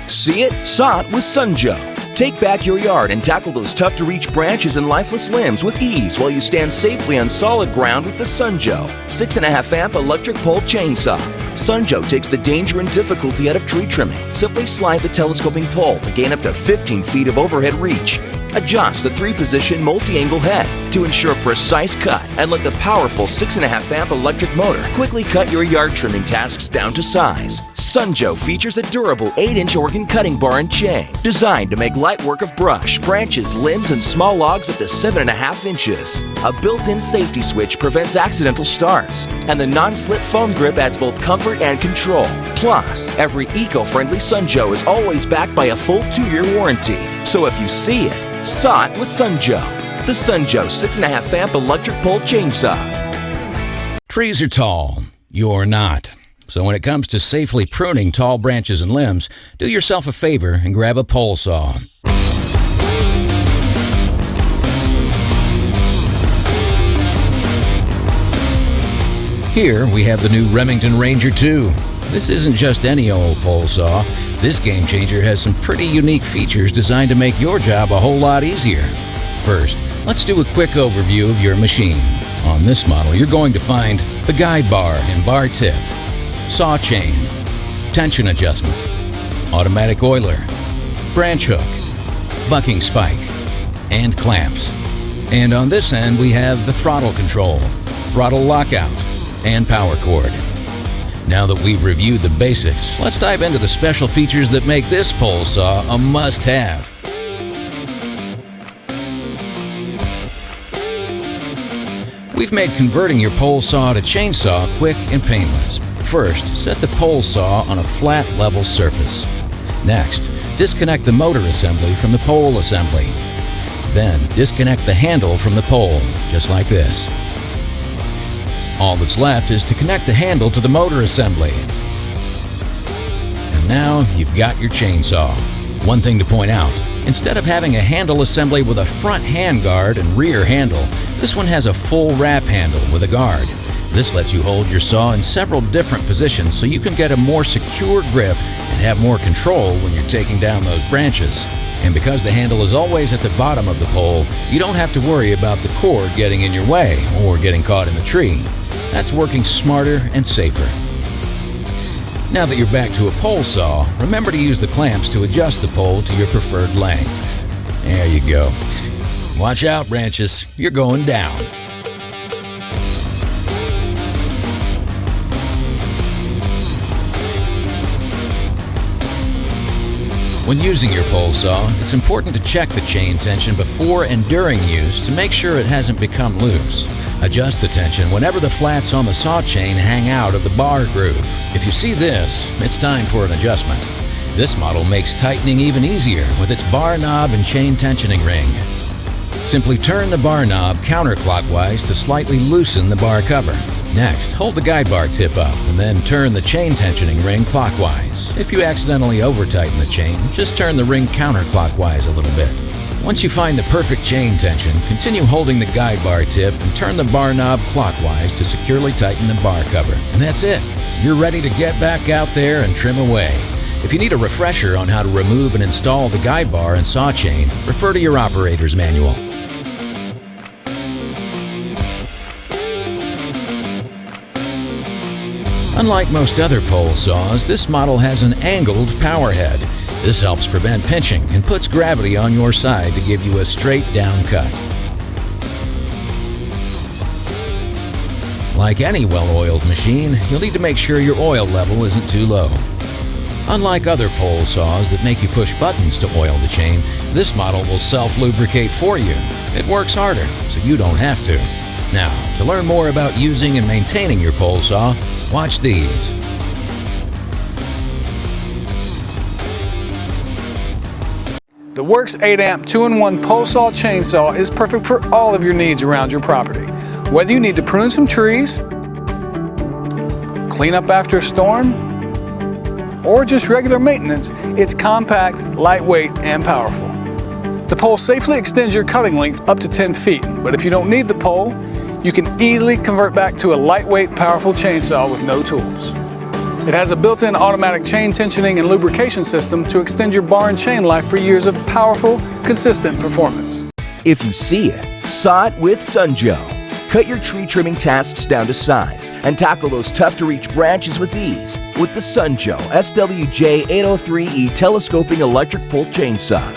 See it? Saw it with Sunjoe. Take back your yard and tackle those tough-to-reach branches and lifeless limbs with ease while you stand safely on solid ground with the Sunjoe 6.5 amp electric pole chainsaw. Sunjoe takes the danger and difficulty out of tree trimming. Simply slide the telescoping pole to gain up to 15 feet of overhead reach. Adjust the 3-position multi-angle head to ensure precise cut, and let the powerful 6.5 amp electric motor quickly cut your yard trimming tasks down to size. Sunjoe features a durable 8-inch organ cutting bar and chain designed to make light work of brush, branches, limbs, and small logs up to 7.5 inches. A built-in safety switch prevents accidental starts, and the non-slip foam grip adds both comfort and control. Plus, every eco-friendly Sunjoe is always backed by a full 2-year warranty. So if you see it, saw it with Sunjoe. The Sunjoe 6.5 amp electric pole chainsaw. Trees are tall. You're not. So when it comes to safely pruning tall branches and limbs, do yourself a favor and grab a pole saw. Here we have the new Remington Ranger 2. This isn't just any old pole saw. This game changer has some pretty unique features designed to make your job a whole lot easier. First, let's do a quick overview of your machine. On this model, you're going to find the guide bar and bar tip, saw chain, tension adjustment, automatic oiler, branch hook, bucking spike, and clamps. And on this end, we have the throttle control, throttle lockout, and power cord. Now that we've reviewed the basics, let's dive into the special features that make this pole saw a must-have. We've made converting your pole saw to chainsaw quick and painless. First, set the pole saw on a flat, level surface. Next, disconnect the motor assembly from the pole assembly. Then, disconnect the handle from the pole, just like this. All that's left is to connect the handle to the motor assembly. And now you've got your chainsaw. One thing to point out, instead of having a handle assembly with a front handguard and rear handle, this one has a full wrap handle with a guard. This lets you hold your saw in several different positions so you can get a more secure grip and have more control when you're taking down those branches. And because the handle is always at the bottom of the pole, you don't have to worry about the cord getting in your way or getting caught in the tree. That's working smarter and safer. Now that you're back to a pole saw, remember to use the clamps to adjust the pole to your preferred length. There you go. Watch out, branches. You're going down. When using your pole saw, it's important to check the chain tension before and during use to make sure it hasn't become loose. Adjust the tension whenever the flats on the saw chain hang out of the bar groove. If you see this, it's time for an adjustment. This model makes tightening even easier with its bar knob and chain tensioning ring. Simply turn the bar knob counterclockwise to slightly loosen the bar cover. Next, hold the guide bar tip up and then turn the chain tensioning ring clockwise. If you accidentally over-tighten the chain, just turn the ring counterclockwise a little bit. Once you find the perfect chain tension, continue holding the guide bar tip and turn the bar knob clockwise to securely tighten the bar cover. And that's it. You're ready to get back out there and trim away. If you need a refresher on how to remove and install the guide bar and saw chain, refer to your operator's manual. Unlike most other pole saws, this model has an angled power head. This helps prevent pinching and puts gravity on your side to give you a straight down cut. Like any well-oiled machine, you'll need to make sure your oil level isn't too low. Unlike other pole saws that make you push buttons to oil the chain, this model will self-lubricate for you. It works harder, so you don't have to. Now, to learn more about using and maintaining your pole saw, watch these. The WORX 8-amp 2-in-1 pole saw chainsaw is perfect for all of your needs around your property. Whether you need to prune some trees, clean up after a storm, or just regular maintenance, it's compact, lightweight, and powerful. The pole safely extends your cutting length up to 10 feet, but if you don't need the pole, you can easily convert back to a lightweight, powerful chainsaw with no tools. It has a built-in automatic chain tensioning and lubrication system to extend your bar and chain life for years of powerful, consistent performance. If you see it, saw it with Sunjoe. Cut your tree trimming tasks down to size and tackle those tough-to-reach branches with ease with the Sunjoe SWJ-803E telescoping electric pull chainsaw.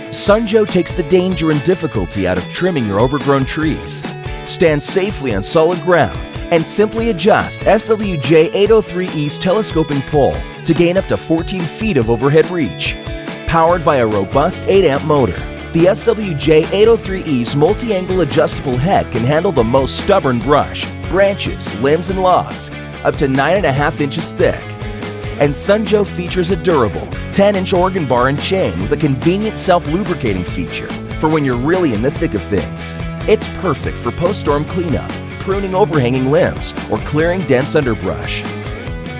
Sunjoe takes the danger and difficulty out of trimming your overgrown trees. Stand safely on solid ground and simply adjust SWJ-803E's telescoping pull to gain up to 14 feet of overhead reach. Powered by a robust 8-amp motor, the SWJ-803E's multi-angle adjustable head can handle the most stubborn brush, branches, limbs, and logs, up to 9.5 inches thick. And Sunjoe features a durable 10-inch organ bar and chain with a convenient self-lubricating feature for when you're really in the thick of things. It's perfect for post-storm cleanup, pruning overhanging limbs, or clearing dense underbrush.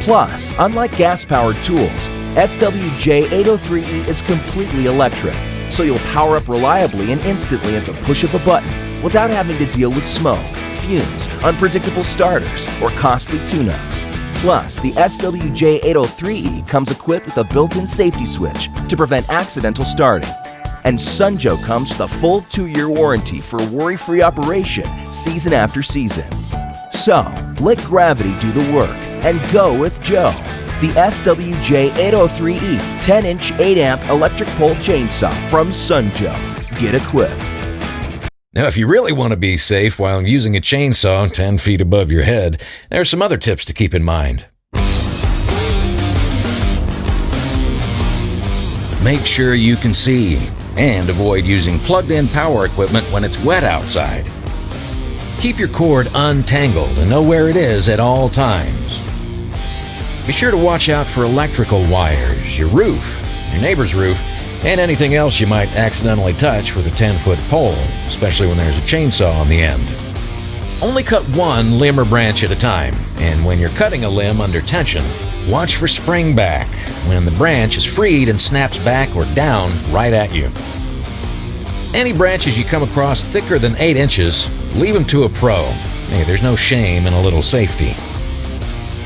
Plus, unlike gas-powered tools, SWJ-803E is completely electric, so you'll power up reliably and instantly at the push of a button without having to deal with smoke, fumes, unpredictable starters, or costly tune-ups. Plus, the SWJ-803E comes equipped with a built-in safety switch to prevent accidental starting. And Sunjoe comes with a full 2-year warranty for worry-free operation season after season. So, let gravity do the work and go with Joe, the SWJ-803E 10-inch 8-amp electric pole chainsaw from Sunjoe. Get equipped. Now, if you really want to be safe while using a chainsaw 10 feet above your head, there are some other tips to keep in mind. Make sure you can see, and avoid using plugged-in power equipment when it's wet outside. Keep your cord untangled and know where it is at all times. Be sure to watch out for electrical wires, your roof, your neighbor's roof, and anything else you might accidentally touch with a 10-foot pole, especially when there's a chainsaw on the end. Only cut one limb or branch at a time, and when you're cutting a limb under tension, watch for spring back, when the branch is freed and snaps back or down right at you. Any branches you come across thicker than 8 inches, leave them to a pro. Hey, there's no shame in a little safety.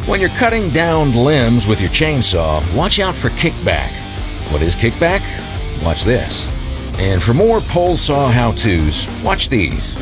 When you're cutting down limbs with your chainsaw, watch out for kickback. What is kickback? Watch this. And for more pole saw how-tos, watch these.